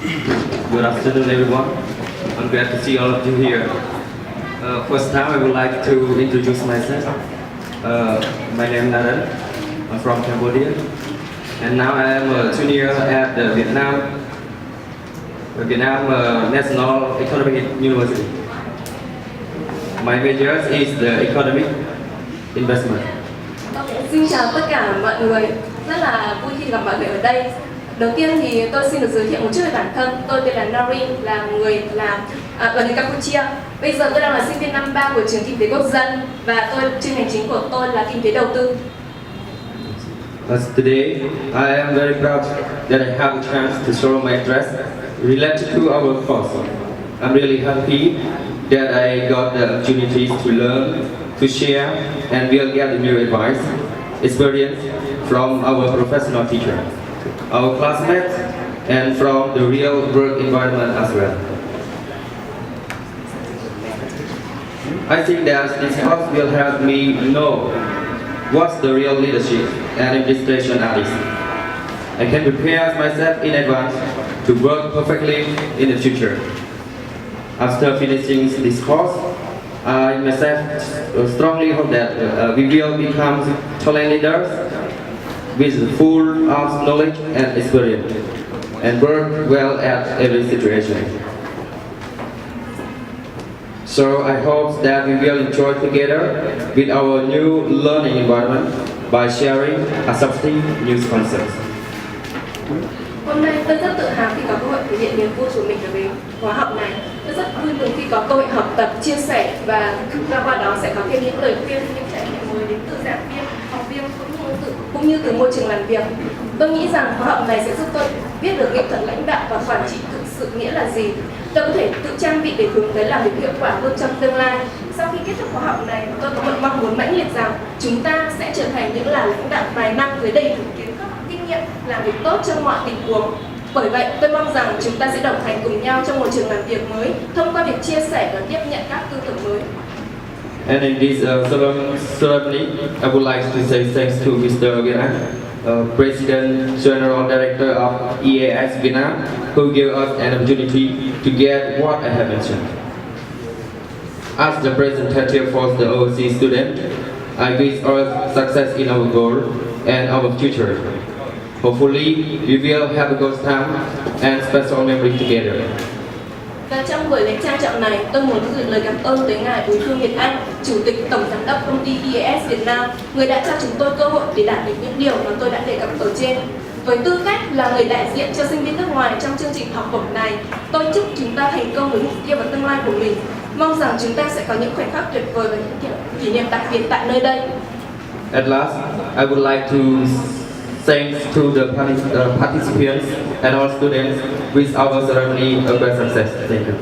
Good afternoon, everyone. I'm glad to see all of you here. First time, I would like to introduce myself. My name is Nadan. I'm from Cambodia, and now I am a junior at the Vietnam National Economic University. My major is the economic investment. Xin chào tất cả mọi người, rất là vui khi gặp mọi người ở đây. Đầu tiên thì tôi xin được giới thiệu một chút về bản thân. Tôi tên là Narin, là người Campuchia. Bây giờ tôi đang là sinh viên năm 3 của trường Kinh tế Quốc dân và chuyên ngành chính của tôi là kinh tế đầu tư. Today, I am very proud that I have a chance to show my interest related to our course. I'm really happy that I got the opportunity to learn, to share, and we'll get the new advice, experience from our professional teacher, our classmates, and from the real work environment as well. I think that this course will help me know what's the real leadership and administration is. I can prepare myself in advance to work perfectly in the future. After finishing this course, I myself strongly hope that we will become talent leaders with full of knowledge and experience and work well at every situation. So I hope that we will enjoy together with our new learning environment by sharing, accepting new concepts. Hôm nay tôi rất tự hào khi có cơ hội thể hiện niềm vui của mình đối với khóa học này. Tôi rất vui mừng khi có cơ hội học tập, chia sẻ và qua đó sẽ có thêm những lời khuyên, những trải nghiệm mới đến từ giảng viên, học viên cũng như từ môi trường làm việc. Tôi nghĩ rằng khóa học này sẽ giúp tôi biết được nghệ thuật lãnh đạo và quản trị thực sự nghĩa là gì. Tôi có thể tự trang bị để hướng tới làm việc hiệu quả hơn trong tương lai. Sau khi kết thúc khóa học này, tôi có một mong muốn mãnh liệt rằng chúng ta sẽ trở thành những là lãnh đạo tài năng với đầy đủ kiến thức, kinh nghiệm, làm việc tốt trong mọi tình huống. Bởi vậy, tôi mong rằng chúng ta sẽ đồng hành cùng nhau trong môi trường làm việc mới, thông qua việc chia sẻ và tiếp nhận các tư tưởng mới. And in this ceremony, I would like to say thanks to Mr. Vietnam, President General Director of EAS Vietnam, who gave us an opportunity to get what I have mentioned. As the representative for the overseas student, I wish us success in our goal and our future. Hopefully, we will have a good time and special memory together. Và trong buổi lễ trang trọng này, tôi muốn gửi lời cảm ơn tới ngài Bùi Phương Việt Anh, Chủ tịch Tổng giám đốc công ty EAS Việt Nam, người đã cho chúng tôi cơ hội để đạt được những điều mà tôi đã đề cập ở trên. Với tư cách là người đại diện cho sinh viên nước ngoài trong chương trình học bổng này, tôi chúc chúng ta thành công với mục tiêu và tương lai của mình. Mong rằng chúng ta sẽ có những khoảnh khắc tuyệt vời và những kỷ niệm đặc biệt tại nơi đây. At last, I would like to thanks to the participants and all students with our ceremony a great success. Thank you.